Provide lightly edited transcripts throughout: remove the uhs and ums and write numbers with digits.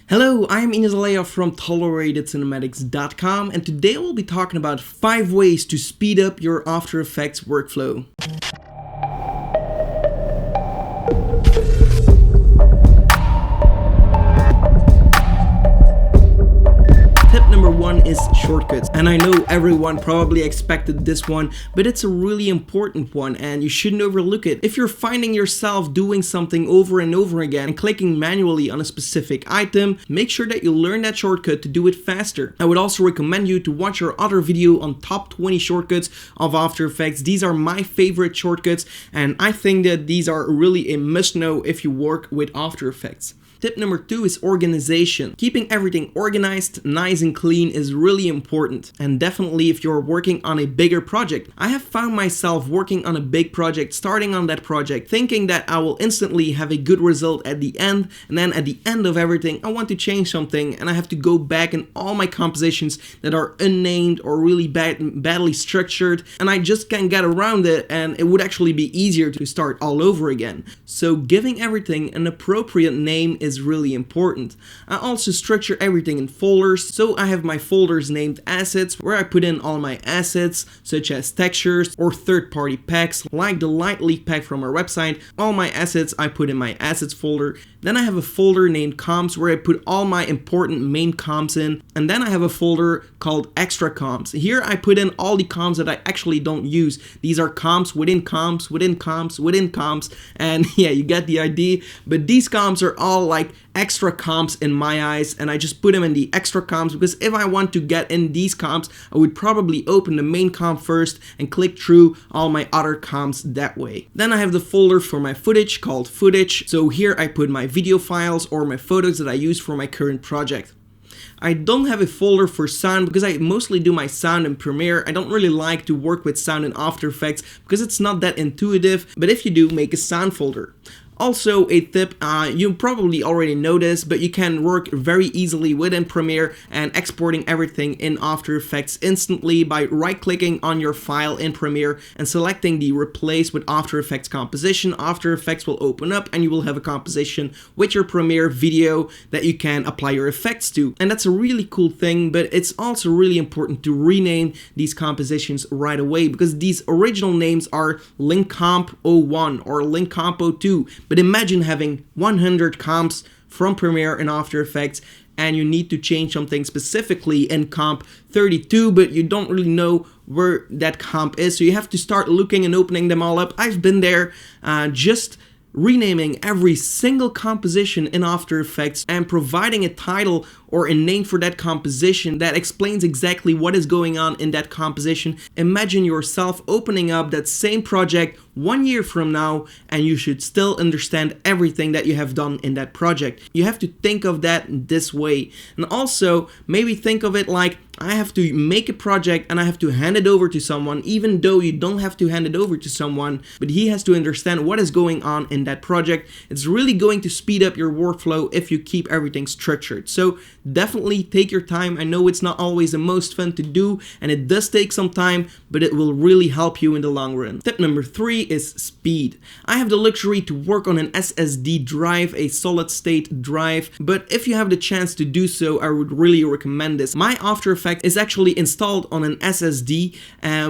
Hello, I'm Ignace Aleya from ToleratedCinematics.com, and today we'll be talking about 5 ways to speed up your After Effects workflow. Tip number 1 is shortcuts, and I know everyone probably expected this one, but it's a really important one and you shouldn't overlook it. If you're finding yourself doing something over and over again and clicking manually on a specific item, make sure that you learn that shortcut to do it faster. I would also recommend you to watch our other video on top 20 shortcuts of After Effects. These are my favorite shortcuts, and I think that these are really a must-know if you work with After Effects. Tip number 2 is organization. Keeping everything organized, nice and clean is really important, and definitely if you're working on a bigger project. I have found myself working on a big project, starting on that project, thinking that I will instantly have a good result at the end, and then at the end of everything I want to change something and I have to go back in all my compositions that are unnamed or really badly structured, and I just can't get around it, and it would actually be easier to start all over again. So giving everything an appropriate name is really important. I also structure everything in folders, so I have my folders named assets where I put in all my assets such as textures or third-party packs like the light leak pack from our website. All my assets I put in my assets folder. Then I have a folder named comps where I put all my important main comps in, and then I have a folder called extra comps. Here I put in all the comps that I actually don't use. These are comps within comps within comps within comps, and yeah, you get the idea. But these comps are all like extra comps in my eyes, and I just put them in the extra comps because if I want to get in these comps, I would probably open the main comp first and click through all my other comps that way. Then I have the folder for my footage called footage, so here I put my video files or my photos that I use for my current project. I don't have a folder for sound because I mostly do my sound in Premiere. I don't really like to work with sound in After Effects because it's not that intuitive, but if you do, make a sound folder. Also, a tip, you probably already know this, but you can work very easily within Premiere and exporting everything in After Effects instantly by right-clicking on your file in Premiere and selecting the Replace with After Effects composition. After Effects will open up and you will have a composition with your Premiere video that you can apply your effects to. And that's a really cool thing, but it's also really important to rename these compositions right away because these original names are Link Comp 01 or Link Comp 02. But imagine having 100 comps from Premiere and After Effects and you need to change something specifically in comp 32, but you don't really know where that comp is. So you have to start looking and opening them all up. I've been there, just renaming every single composition in After Effects and providing a title or a name for that composition that explains exactly what is going on in that composition. Imagine yourself opening up that same project 1 year from now and you should still understand everything that you have done in that project. You have to think of that this way, and also maybe think of it like I have to make a project and I have to hand it over to someone, even though you don't have to hand it over to someone, but he has to understand what is going on in that project. It's really going to speed up your workflow if you keep everything structured. So definitely take your time. I know it's not always the most fun to do and it does take some time, but it will really help you in the long run. Tip number 3 is speed. I have the luxury to work on an SSD drive, a solid state drive, but if you have the chance to do so, I would really recommend this. My After Effects is actually installed on an SSD,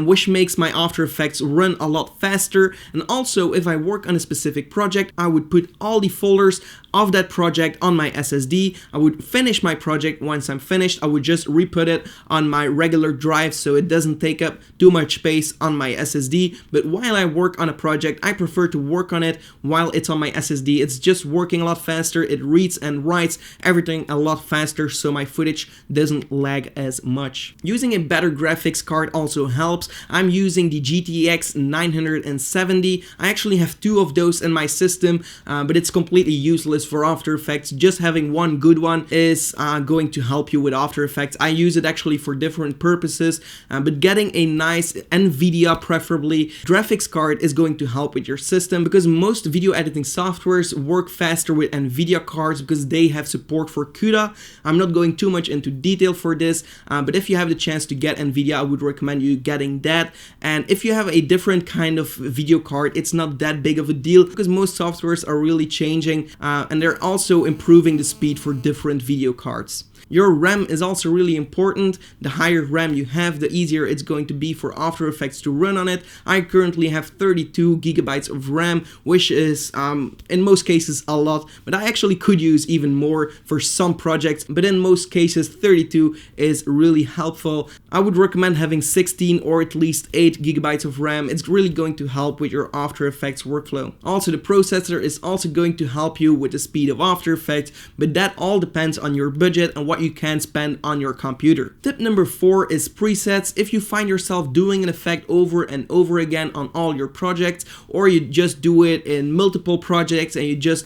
which makes my After Effects run a lot faster. And also, if I work on a specific project, I would put all the folders of that project on my SSD. I would finish my project. Once I'm finished, I would just re-put it on my regular drive so it doesn't take up too much space on my SSD. But while I work on a project, I prefer to work on it while it's on my SSD. It's just working a lot faster. It reads and writes everything a lot faster, so my footage doesn't lag as much. Using a better graphics card also helps. I'm using the GTX 970. I actually have 2 of those in my system, but it's completely useless for After Effects. Just having one good one is going to help you with After Effects. I use it actually for different purposes, but getting a nice NVIDIA, preferably, graphics card is going to help with your system because most video editing softwares work faster with NVIDIA cards because they have support for CUDA. I'm not going too much into detail for this, but if you have the chance to get NVIDIA, I would recommend you getting that. And if you have a different kind of video card, it's not that big of a deal because most softwares are really changing and they're also improving the speed for different video cards. Your RAM is also really important. The higher RAM you have, the easier it's going to be for After Effects to run on it. I currently have 32 gigabytes of RAM, which is in most cases a lot, but I actually could use even more for some projects, but in most cases 32 is really helpful. I would recommend having 16 or at least 8 gigabytes of RAM. It's really going to help with your After Effects workflow. Also, the processor is also going to help you with the speed of After Effects, but that all depends on your budget and what you can spend on your computer. Tip number 4 is presets. If you find yourself doing an effect over and over again on all your projects, or you just do it in multiple projects and you just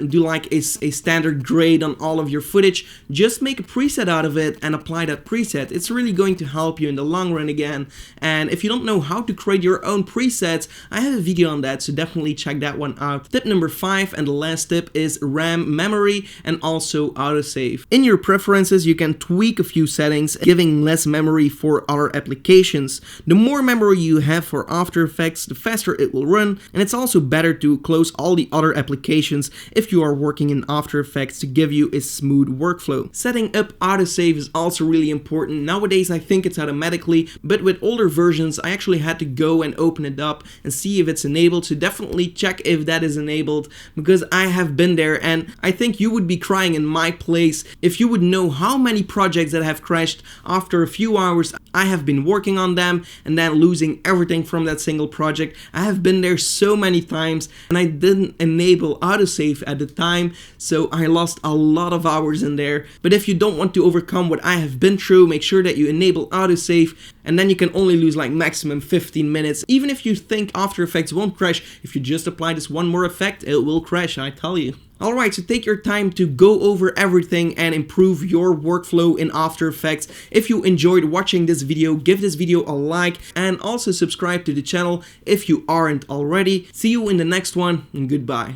do like a standard grade on all of your footage, just make a preset out of it and apply that preset. It's really going to help you in the long run again. And if you don't know how to create your own presets, I have a video on that, so definitely check that one out. Tip number 5 and the last tip is RAM, memory, and also autosave. In your preferences, you can tweak a few settings, giving less memory for other applications. The more memory you have for After Effects, the faster it will run, and it's also better to close all the other applications if you are working in After Effects to give you a smooth workflow. Setting up autosave is also really important. Nowadays I think it's automatically, but with older versions I actually had to go and open it up and see if it's enabled, so definitely check if that is enabled, because I have been there and I think you would be crying in my place if you would know how many projects that have crashed after a few hours I have been working on them and then losing everything from that single project. I have been there so many times and I didn't enable autosave at the time, so I lost a lot of hours in there. But if you don't want to overcome what I have been through, make sure that you enable autosave, and then you can only lose like maximum 15 minutes. Even if you think After Effects won't crash, if you just apply this one more effect, it will crash, I tell you. Alright, so take your time to go over everything and improve your workflow in After Effects. If you enjoyed watching this video, give this video a like and also subscribe to the channel if you aren't already. See you in the next one, and goodbye.